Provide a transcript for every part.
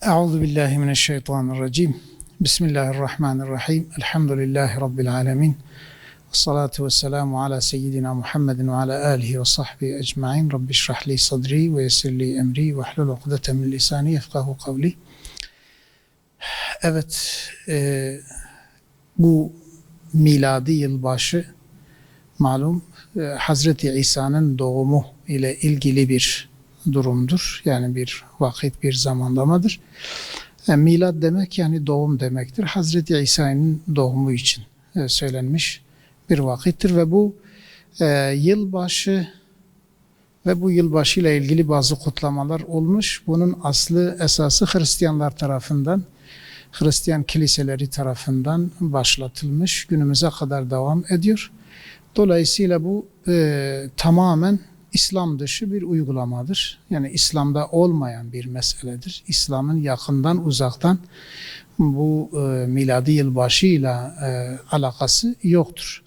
Euzu billahi mineşşeytanirracim. Bismillahirrahmanirrahim. Elhamdülillahi rabbil alamin. Essalatu vesselamu ala seyyidina Muhammedin ve ala alihi ve sahbihi ecmaîn. Rabbi şrah li sadri ve yessir li emri ve hlul ukdeten min lisani yefkahu kavli. Evet, bu miladi yılbaşı malum Hazreti İsa'nın doğumu ile ilgili bir durumdur. Yani bir vakit, bir zamanlamadır. Milad demek yani doğum demektir. Hazreti İsa'nın doğumu için söylenmiş bir vakittir ve bu yılbaşı ve bu yılbaşı ile ilgili bazı kutlamalar olmuş. Bunun aslı esası Hristiyanlar tarafından, Hristiyan kiliseleri tarafından başlatılmış. Günümüze kadar devam ediyor. Dolayısıyla bu tamamen İslam dışı bir uygulamadır. Yani İslam'da olmayan bir meseledir. İslam'ın yakından uzaktan bu miladi yılbaşıyla alakası yoktur.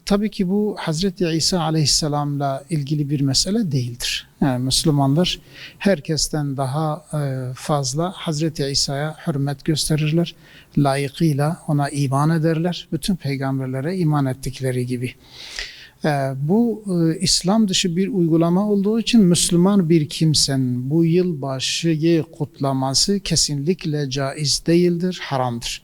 Tabii ki bu Hazreti İsa Aleyhisselam'la ilgili bir mesele değildir. Yani Müslümanlar herkesten daha fazla Hazreti İsa'ya hürmet gösterirler. Layıkıyla ona iman ederler. Bütün peygamberlere iman ettikleri gibi. Bu İslam dışı bir uygulama olduğu için Müslüman bir kimsenin bu yılbaşıyı kutlaması kesinlikle caiz değildir, haramdır.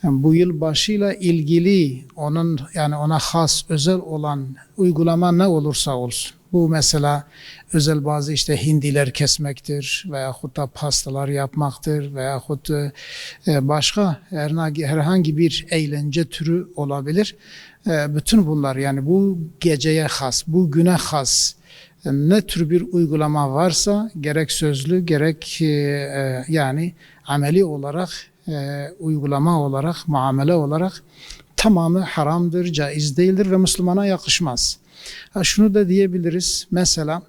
Yani bu yılbaşıyla ilgili onun yani ona has, özel olan uygulama ne olursa olsun. Bu mesela özel bazı işte hindiler kesmektir veyahut da pastalar yapmaktır veyahut başka herhangi bir eğlence türü olabilir. Bütün bunlar yani bu geceye has, bu güne has ne tür bir uygulama varsa gerek sözlü gerek yani ameli olarak uygulama olarak, muamele olarak tamamı haramdır, caiz değildir ve Müslümana yakışmaz. Şunu da diyebiliriz, mesela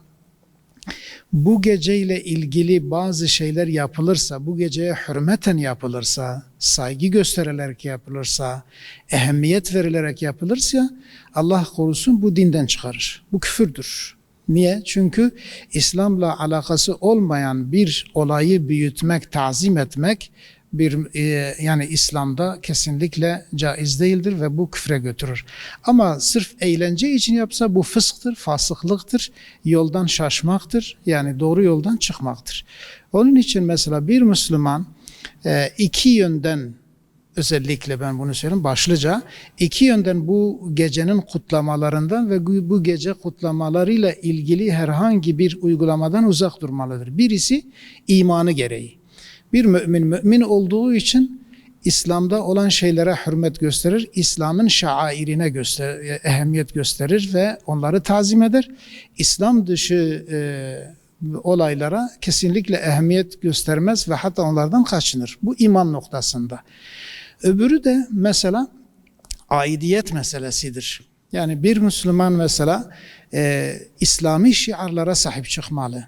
bu geceyle ilgili bazı şeyler yapılırsa, bu geceye hürmeten yapılırsa, saygı gösterilerek yapılırsa, ehemmiyet verilerek yapılırsa, Allah korusun bu dinden çıkarır. Bu küfürdür. Niye? Çünkü İslam'la alakası olmayan bir olayı büyütmek, tazim etmek, yani İslam'da kesinlikle caiz değildir ve bu küfre götürür. Ama sırf eğlence için yapsa bu fısktır, fasıklıktır, yoldan şaşmaktır, yani doğru yoldan çıkmaktır. Onun için mesela bir Müslüman iki yönden, özellikle ben bunu söyleyeyim başlıca, iki yönden bu gecenin kutlamalarından ve bu gece kutlamalarıyla ilgili herhangi bir uygulamadan uzak durmalıdır. Birisi imanı gereği. Bir mümin olduğu için İslam'da olan şeylere hürmet gösterir, İslam'ın şairine ehemmiyet gösterir ve onları tazim eder. İslam dışı olaylara kesinlikle ehemmiyet göstermez ve hatta onlardan kaçınır. Bu iman noktasında. Öbürü de mesela aidiyet meselesidir. Yani bir Müslüman mesela İslami şiarlara sahip çıkmalı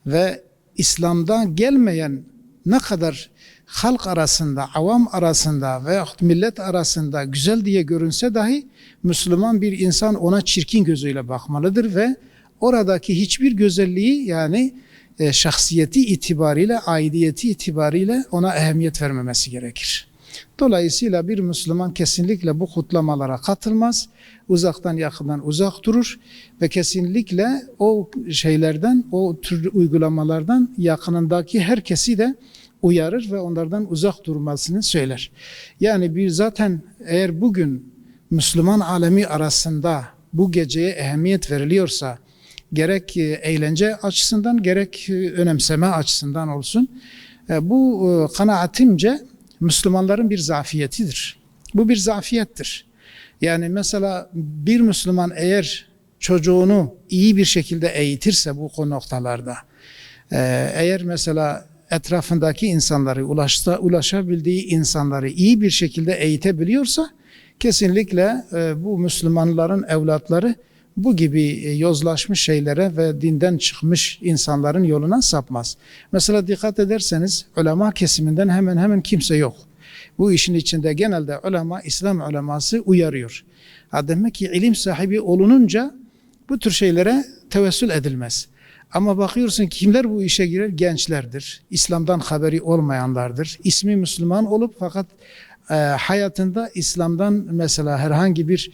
ve İslam'da gelmeyen ne kadar halk arasında, avam arasında veya millet arasında güzel diye görünse dahi Müslüman bir insan ona çirkin gözüyle bakmalıdır ve oradaki hiçbir güzelliği yani şahsiyeti itibariyle, aidiyeti itibariyle ona ehemmiyet vermemesi gerekir. Dolayısıyla bir Müslüman kesinlikle bu kutlamalara katılmaz, uzaktan yakından uzak durur ve kesinlikle o şeylerden, o tür uygulamalardan yakınındaki herkesi de uyarır ve onlardan uzak durmasını söyler. Yani bir zaten eğer bugün Müslüman alemi arasında bu geceye ehemmiyet veriliyorsa, gerek eğlence açısından gerek önemseme açısından olsun, bu kanaatimce Müslümanların bir zafiyetidir. Bu bir zafiyettir. Yani mesela bir Müslüman eğer çocuğunu iyi bir şekilde eğitirse bu noktalarda, eğer mesela etrafındaki insanları, ulaşabildiği insanları iyi bir şekilde eğitebiliyorsa, kesinlikle bu Müslümanların evlatları bu gibi yozlaşmış şeylere ve dinden çıkmış insanların yoluna sapmaz. Mesela dikkat ederseniz ulema kesiminden hemen hemen kimse yok. Bu işin içinde genelde ulema, İslam uleması uyarıyor. Demek ki ilim sahibi olununca bu tür şeylere tevessül edilmez. Ama bakıyorsun ki kimler bu işe girer? Gençlerdir. İslam'dan haberi olmayanlardır. İsmi Müslüman olup fakat hayatında İslam'dan mesela herhangi bir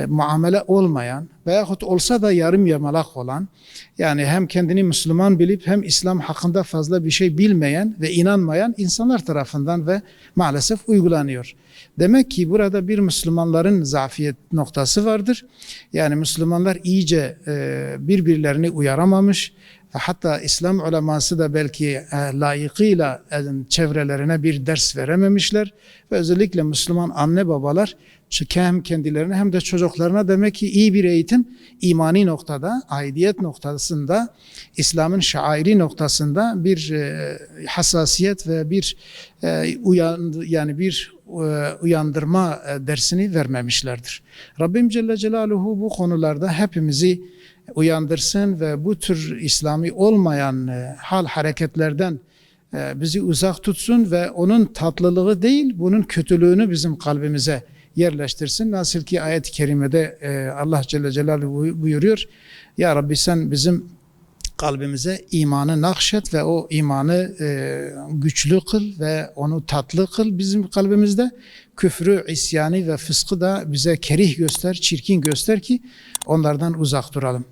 muamele olmayan veyahut olsa da yarım yamalak olan, yani hem kendini Müslüman bilip hem İslam hakkında fazla bir şey bilmeyen ve inanmayan insanlar tarafından ve maalesef uygulanıyor. Demek ki burada bir Müslümanların zafiyet noktası vardır. Yani Müslümanlar iyice birbirlerini uyaramamış. Hatta İslam uleması da belki layıkıyla çevrelerine bir ders verememişler. Ve özellikle Müslüman anne babalar hem kendilerine hem de çocuklarına demek ki iyi bir eğitim imani noktada, aidiyet noktasında, İslam'ın şairi noktasında bir hassasiyet ve bir uyandırma dersini vermemişlerdir. Rabbim Celle Celaluhu bu konularda hepimizi uyandırsın ve bu tür İslami olmayan hal hareketlerden bizi uzak tutsun ve onun tatlılığı değil, bunun kötülüğünü bizim kalbimize yerleştirsin. Nasıl ki ayet-i kerimede Allah Celle Celaluhu buyuruyor, Ya Rabbi sen bizim kalbimize imanı nakşet ve o imanı güçlü kıl ve onu tatlı kıl bizim kalbimizde. Küfrü, isyanı ve fıskı da bize kerih göster, çirkin göster ki onlardan uzak duralım.